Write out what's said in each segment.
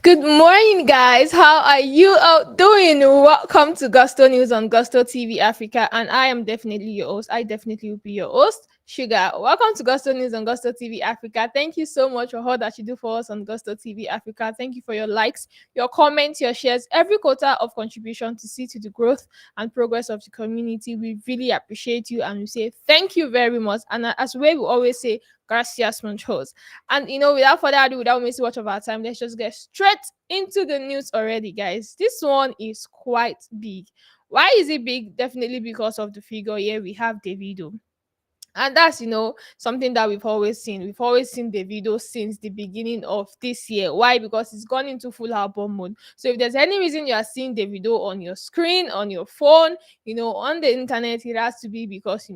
Good morning, guys. How are you out doing? Welcome to Gusto News on Gusto TV Africa, and I am definitely your host. I definitely will be your host, Sugar. Welcome to Gusto News on Gusto TV Africa. Thank you so much for all that you do for us on Gusto TV Africa. Thank you for your likes, your comments, your shares, every quarter of contribution to see to the growth and progress of the community. We really appreciate you, and we say thank you very much. And as we always say, gracias muchos. And without further ado, without wasting much of our time, let's just get straight into the news already, guys. This one is quite big. Why is it big? Definitely because of the figure. Here we have Davido. And that's something that we've always seen. We've always seen Davido since the beginning of this year. Why? Because it's gone into full album mode. So if there's any reason you are seeing Davido on your screen, on your phone, on the internet, it has to be because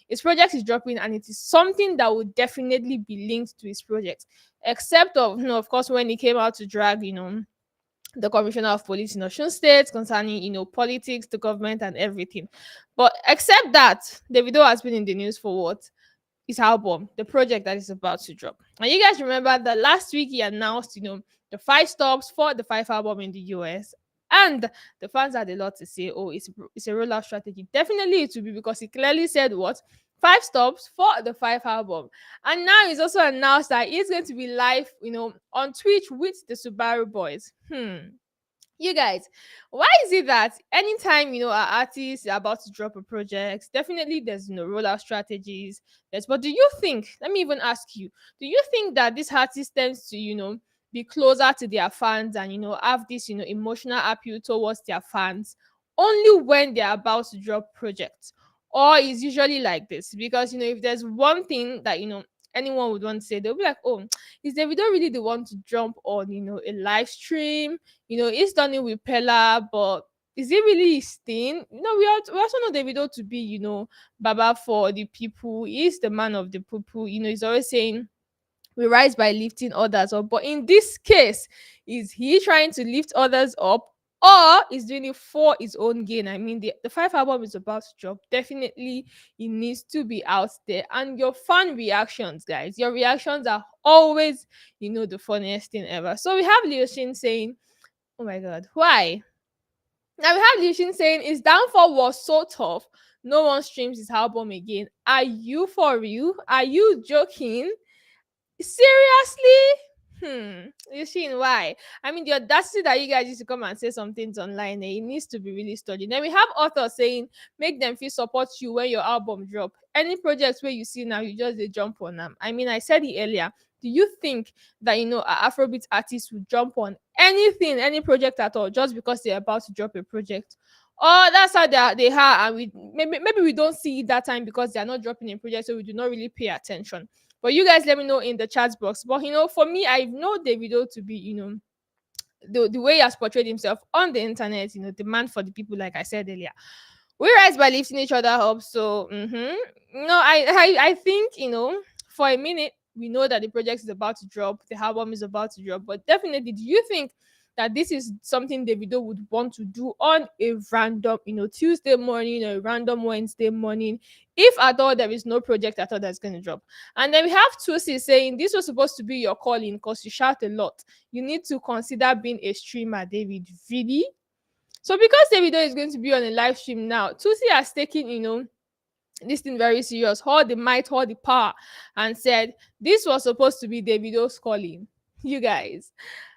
his project is dropping, and it is something that would definitely be linked to his project. Except of course, when he came out to drag, the commissioner of police in Osun State concerning, politics, the government, and everything. But except that, Davido has been in the news for what? His album, the project that is about to drop. And you guys remember that last week he announced, the 5 stops for the Five album in the US. And the fans had a lot to say. Oh, it's a rollout strategy. Definitely it will be, because he clearly said what? 5 stops for the Five album. And now he's also announced that he's going to be live, on Twitch with the Subaru boys. You guys, why is it that anytime our artists are about to drop a project, definitely there's rollout strategies. But do you think, let me even ask you, do you think that this artist tends to be closer to their fans and have this emotional appeal towards their fans only when they're about to drop projects? Or is usually like this? Because if there's one thing that anyone would want to say, they'll be like, oh, is Davido really the one to jump on a live stream? He's done it with Pella, but is it really his thing? We also know Davido to be, Baba for the people. He's the man of the people. He's always saying we rise by lifting others up. But in this case, is he trying to lift others up, or is doing it for his own gain? I mean, the Five album is about to drop. Definitely, it needs to be out there. And your fan reactions, guys, your reactions are always, the funniest thing ever. So we have Liu Shin saying, oh my God, why? Now we have Liu Shin saying his downfall was so tough, no one streams his album again. Are you for real? Are you joking? Seriously? You see why? I mean, the audacity that you guys used to come and say some things online, it needs to be really studied. Then we have authors saying, make them feel support you when your album drop. Any projects where you see now, you just they jump on them. I mean, I said it earlier. Do you think that a Afrobeat artist would jump on anything, any project at all, just because they're about to drop a project? Oh, that's how they are, and we maybe we don't see it that time because they are not dropping a project, so we do not really pay attention. But you guys let me know in the chat box. But for me, I know Davido to be, the way he has portrayed himself on the internet, the man for the people, like I said earlier. We rise by lifting each other up. So I think, for a minute, we know that the project is about to drop, the album is about to drop. But definitely, do you think that this is something Davido would want to do on a random, Tuesday morning or a random Wednesday morning, if at all there is no project at all that's going to drop? And then we have Tusi saying this was supposed to be your calling because you shout a lot. You need to consider being a streamer, David. Really? So because Davido is going to be on a live stream now, Tusi has taken, this thing very serious, all the might, all the power, and said this was supposed to be Davido's calling. You guys,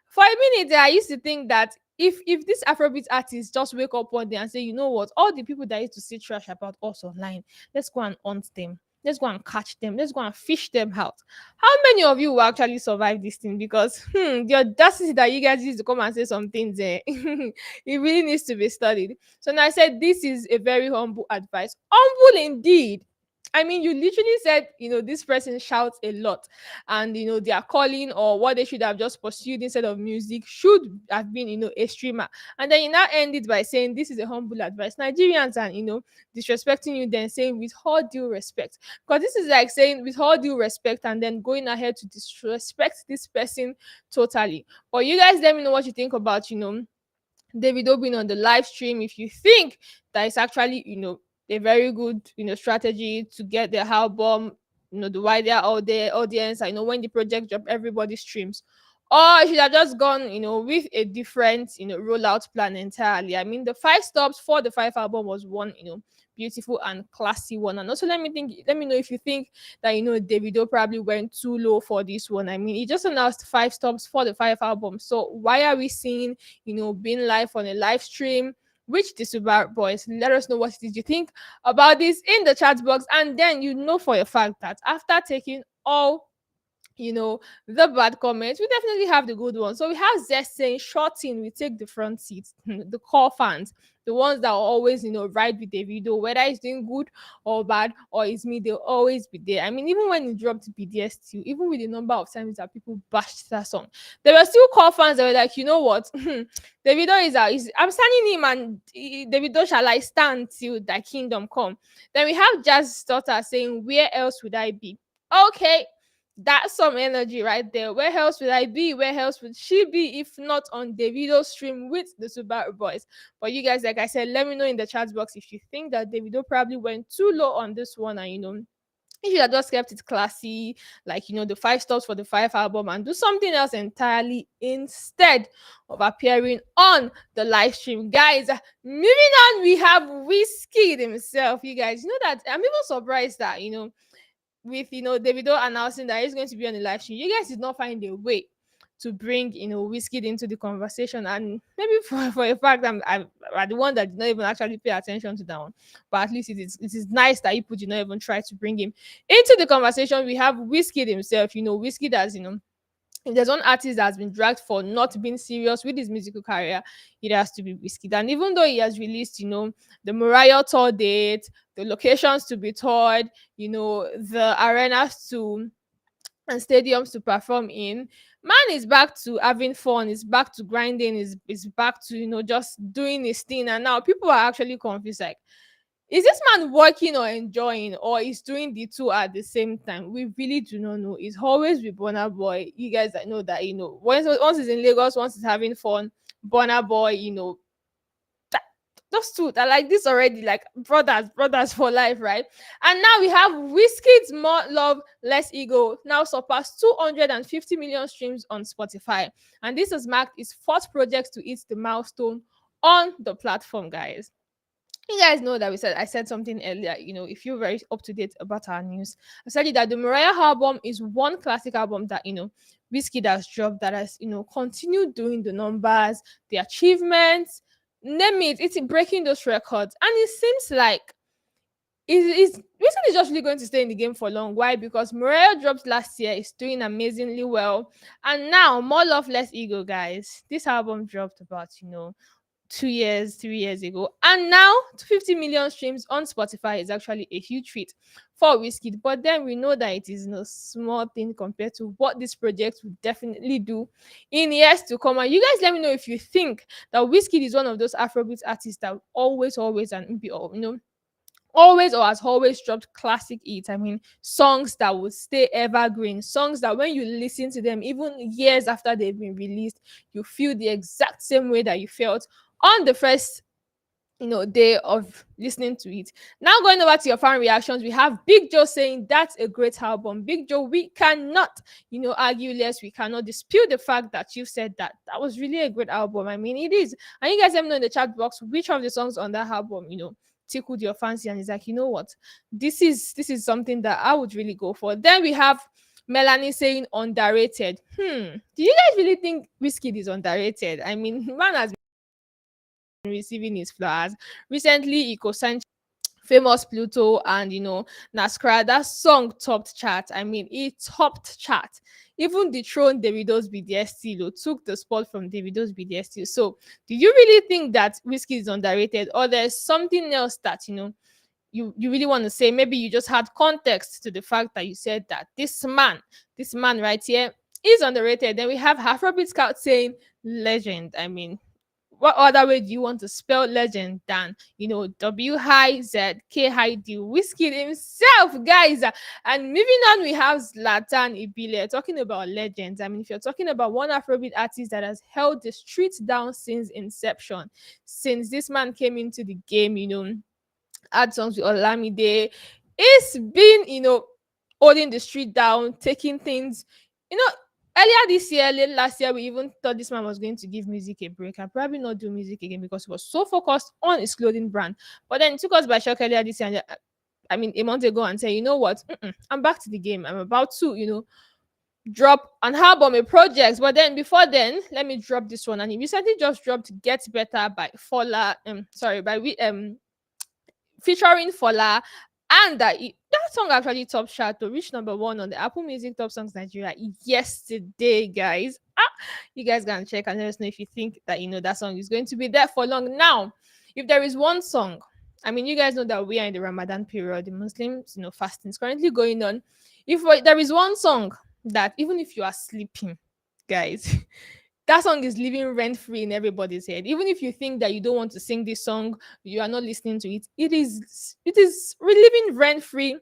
for a minute there, I used to think that if this Afrobeat artist just wake up one day and say, you know what, all the people that used to say trash about us online, let's go and hunt them. Let's go and catch them. Let's go and fish them out. How many of you will actually survive this thing? Because the audacity that you guys used to come and say some things there, it really needs to be studied. So now I said this is a very humble advice. Humble indeed. I mean, you literally said, this person shouts a lot, and their calling or what they should have just pursued instead of music should have been, a streamer. And then you now end it by saying this is a humble advice. Nigerians and disrespecting you, then saying with all due respect, because this is like saying with all due respect and then going ahead to disrespect this person totally. But you guys let me know what you think about Davido being on the live stream. If you think that it's actually a very good strategy to get their album the wider audience. I know when the project drop, everybody streams. Or I should have just gone, with a different, rollout plan entirely. I mean, the five stops for the five album was one, beautiful and classy one. And also, let me know if you think that, Davido probably went too low for this one. I mean, he just announced five stops for the five albums. So why are we seeing, being live on a live stream? Which the Subaru boys, let us know what did you think about this in the chat box. And then you know for a fact that after taking all the bad comments, we definitely have the good ones. So we have Zest saying, shorting, we take the front seat. The core fans, the ones that will always, ride with the video, whether it's doing good or bad, or it's me, they'll always be there. I mean, even when it dropped BDS2, even with the number of times that people bashed that song, there were still core fans that were like, you know what? Davido is out. I'm standing him, and Davido shall I stand till thy kingdom come. Then we have Jazz daughter saying, where else would I be? Okay, that's some energy right there. Where else would I be? Where else would she be if not on Davido's stream with the Subaru boys? But you guys, like I said, let me know in the chat box if you think that Davido probably went too low on this one, and if you had just kept it classy, like the five stops for the five album, and do something else entirely instead of appearing on the live stream. Guys, moving on, we have Wizkid himself. You guys, that I'm even surprised that with Davido announcing that he's going to be on the live stream, you guys did not find a way to bring Wizkid into the conversation. And maybe for a fact I'm the one that did not even actually pay attention to that one, but at least it is nice that you did not even try to bring him into the conversation. We have Wizkid himself. Wizkid has if there's one artist that has been dragged for not being serious with his musical career, it has to be Wizkid. And even though he has released, the Mariah tour date, the locations to be toured, the arenas to and stadiums to perform in, man is back to having fun, is back to grinding, is back to just doing his thing. And now people are actually confused, like, is this man working or enjoying, or is doing the two at the same time? We really do not know. It's always with Burna Boy. You guys that know that, once he's in Lagos, once he's having fun, Burna Boy, that, those two are like this already, like brothers for life, right? And now we have Wizkid's More Love, Less Ego now surpassed 250 million streams on Spotify. And this has marked his fourth project to hit the milestone on the platform, guys. You guys know that I said something earlier. If you're very up to date about our news, I said that the Mariah album is one classic album that Wizkid has dropped that has continued doing the numbers, the achievements, name it. It's breaking those records, and it seems like is Wizkid is just really going to stay in the game for long. Why? Because Mariah dropped last year, is doing amazingly well, and now More Love, Less Ego, guys. This album dropped about 2 years, 3 years ago. And now 250 million streams on Spotify is actually a huge feat for Wizkid. But then we know that it is no small thing compared to what this project will definitely do in years to come. And you guys let me know if you think that Wizkid is one of those Afrobeat artists that always and be always or has always dropped classic hits. I mean, songs that will stay evergreen, songs that when you listen to them, even years after they've been released, you feel the exact same way that you felt on the first day of listening to it. Now going over to your fan reactions, we have Big Joe saying that's a great album. Big Joe, we cannot argue less, we cannot dispute the fact that you said that was really a great album. I mean, it is. And you guys let me know in the chat box which of the songs on that album tickled your fancy, and it's like, what, this is something that I would really go for. Then we have Melanie saying underrated. Do you guys really think Wizkid is underrated? I mean, man has been receiving his flowers recently. He co-signed Famous Pluto and Naskra. That song topped chart. I mean, it topped chart, even dethroned Davido's BDS, took the spot from Davido's BDS. So do you really think that Whiskey is underrated, or there's something else that you really want to say? Maybe you just had context to the fact that you said that this man right here is underrated. Then we have Afrobeat Scout saying legend. I mean, what other way do you want to spell legend than WIZKID, Wizkid himself, guys? And moving on, we have Zlatan Ibile talking about legends. I mean, if you're talking about one Afrobeat artist that has held the streets down since inception, since this man came into the game, had songs with Olamide, it's been holding the street down, taking things, you know Earlier this year, late last year, we even thought this man was going to give music a break and probably not do music again because he was so focused on his clothing brand. But then it took us by shock earlier this year, and, I mean, a month ago, and say, you know what? I'm back to the game. I'm about to, drop an album, a project. But then before then, let me drop this one. And he recently just dropped Get Better by Fola. Sorry, by we featuring Fola. And that song actually top chart to reach number one on the Apple Music Top Songs Nigeria yesterday, guys. You guys can check and let us know if you think that that song is going to be there for long. Now, if there is one song, I mean, you guys know that we are in the Ramadan period, the Muslims, fasting is currently going on. If there is one song that even if you are sleeping, guys, that song is living rent free in everybody's head. Even if you think that you don't want to sing this song, you are not listening to it. It is living rent free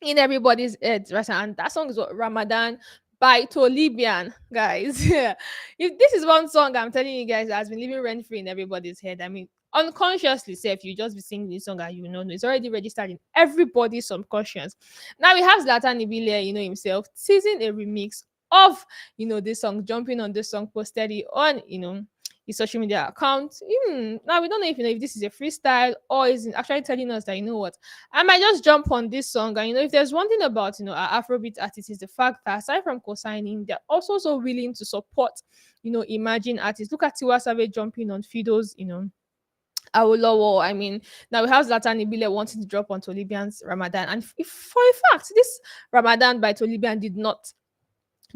in everybody's head, right? And that song is what, Ramadan by Tolibian, guys. If this is one song I'm telling you guys that has been living rent free in everybody's head, I mean, unconsciously, say if you just be singing this song and you know it's already registered in everybody's subconscious. Now we have Zlatan Ibile, himself teasing a remix of this song, jumping on this song, posted it on his social media account. Now we don't know if this is a freestyle or is it actually telling us that I might just jump on this song. And if there's one thing about our Afrobeat artists is the fact that aside from co-signing, they're also so willing to support emerging artists. Look at Tiwa Savage jumping on Fido's Awolowo. I mean, now we have Zlatan Ibile wanting to drop on Tolibian's Ramadan, and if for a fact this Ramadan by Tolibian did not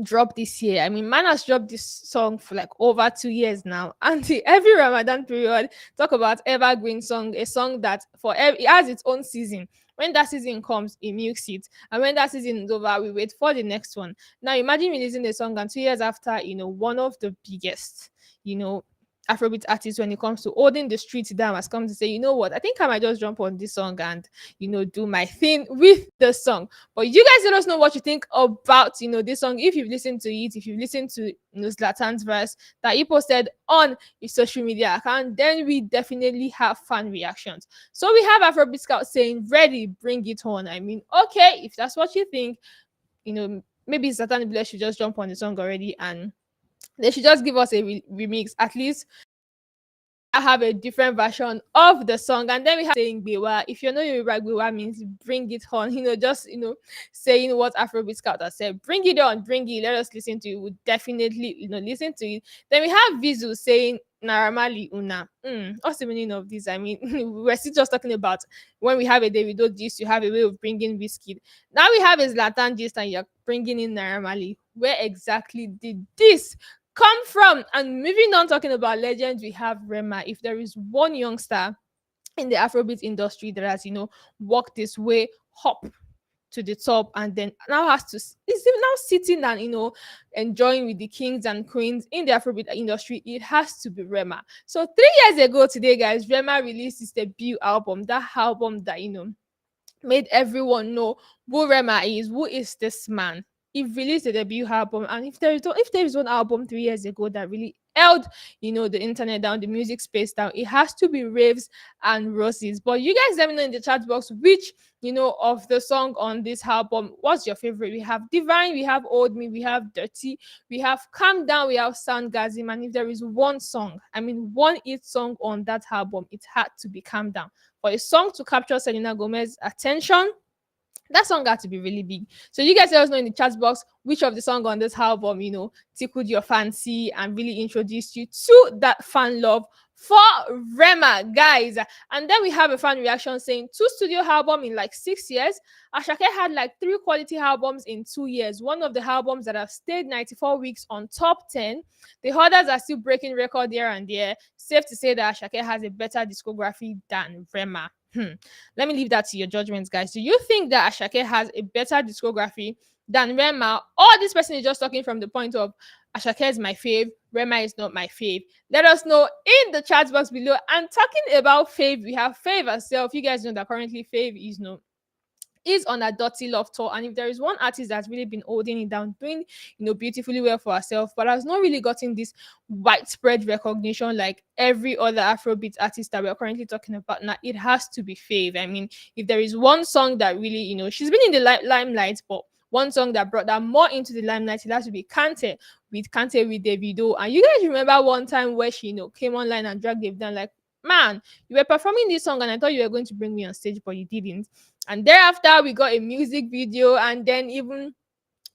drop this year. I mean, man has dropped this song for like over 2 years now. And every Ramadan period, talk about evergreen song, a song that it has its own season. When that season comes, it milks it. And when that season is over, we wait for the next one. Now imagine releasing a song and 2 years after, one of the biggest, you know, Afrobeat artists when it comes to holding the streets down has come to say, you know what, I think I might just jump on this song and, do my thing with the song. But you guys let us know what you think about, this song. If you've listened to it, if you've listened to Zlatan's verse that he posted on his social media account, then we definitely have fan reactions. So we have Afrobeat Scout saying, ready, bring it on. I mean, okay, if that's what you think, maybe Zlatan Ibile should just jump on the song already and they should just give us a remix. At least I have a different version of the song. And then we have saying Bewa. If you know Yoruba, Bewa means bring it on. Just saying what Afrobeat Scout has said. Bring it on, bring it. Let us listen to it. We'll definitely listen to it. Then we have Vizu saying Naramali Una. What's the meaning of this? I mean, we're still just talking about when we have a Davido gist, you have a way of bringing Wizkid. Now we have a Zlatan gist and you're bringing in Naramali. Where exactly did this come from? And moving on, talking about legends, we have Rema. If there is one youngster in the Afrobeat industry that has, walked this way up to the top and then now is now sitting and enjoying with the kings and queens in the Afrobeat industry, it has to be Rema. So 3 years ago today, guys, Rema released his debut album, that album that made everyone know who Rema is, who is this man. He released a debut album, and if there is one album 3 years ago that really held the internet down, the music space down, it has to be Raves and Roses. But you guys let me know in the chat box which of the song on this album, what's your favorite? We have Divine, we have Old Me, we have Dirty, we have Calm Down, we have Soundgasm. And if there is one song, I mean one hit song on that album, it had to be Calm Down. For a song to capture Selena Gomez's attention, that song had to be really big. So you guys let us know in the chat box which of the song on this album, tickled your fancy and really introduced you to that fan love for Rema, guys. And then we have a fan reaction saying 2 studio album in like 6 years. Asake had like 3 quality albums in 2 years. One of the albums that have stayed 94 weeks on top 10. The others are still breaking record here and there. Safe to say that Asake has a better discography than Rema. Let me leave that to your judgments, guys. Do you think that Asake has a better discography than Rema, or this person is just talking from the point of Asake is my fave, Rema is not my fave? Let us know in the chat box below. And talking about Fave, we have Fave herself. You guys know that currently Fave is on a Dirty Love tour, and if there is one artist that's really been holding it down, doing beautifully well for herself, but has not really gotten this widespread recognition like every other Afrobeat artist that we're currently talking about now, it has to be Fave. I mean, if there is one song that really she's been in the limelight, but one song that brought that more into the limelight, it has to be Kante with Davido. And you guys remember one time where she, came online and dragged Davido down, like, man, you were performing this song and I thought you were going to bring me on stage, but you didn't. And thereafter, we got a music video, and then even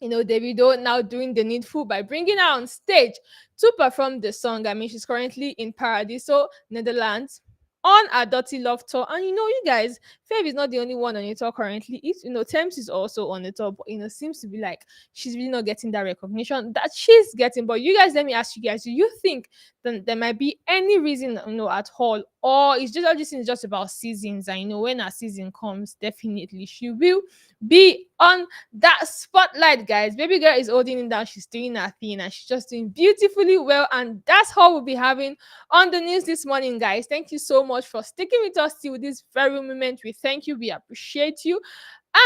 Davido now doing the needful by bringing her on stage to perform the song. I mean, she's currently in Paradiso, Netherlands, on a Dirty Love tour. And you guys, Fave is not the only one on the tour currently. It's, Thames is also on the tour, but seems to be like she's really not getting that recognition that she's getting. But you guys, let me ask you guys, do you think that there might be any reason, at all, or is just all this thing is just about seasons? And when a season comes, definitely she will be on that spotlight, guys. Baby girl is holding it down. She's doing her thing and she's just doing beautifully well. And that's how we'll be having on the news this morning, guys. Thank you so much for sticking with us till this very moment. We thank you. We appreciate you.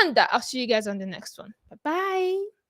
And I'll see you guys on the next one. Bye bye.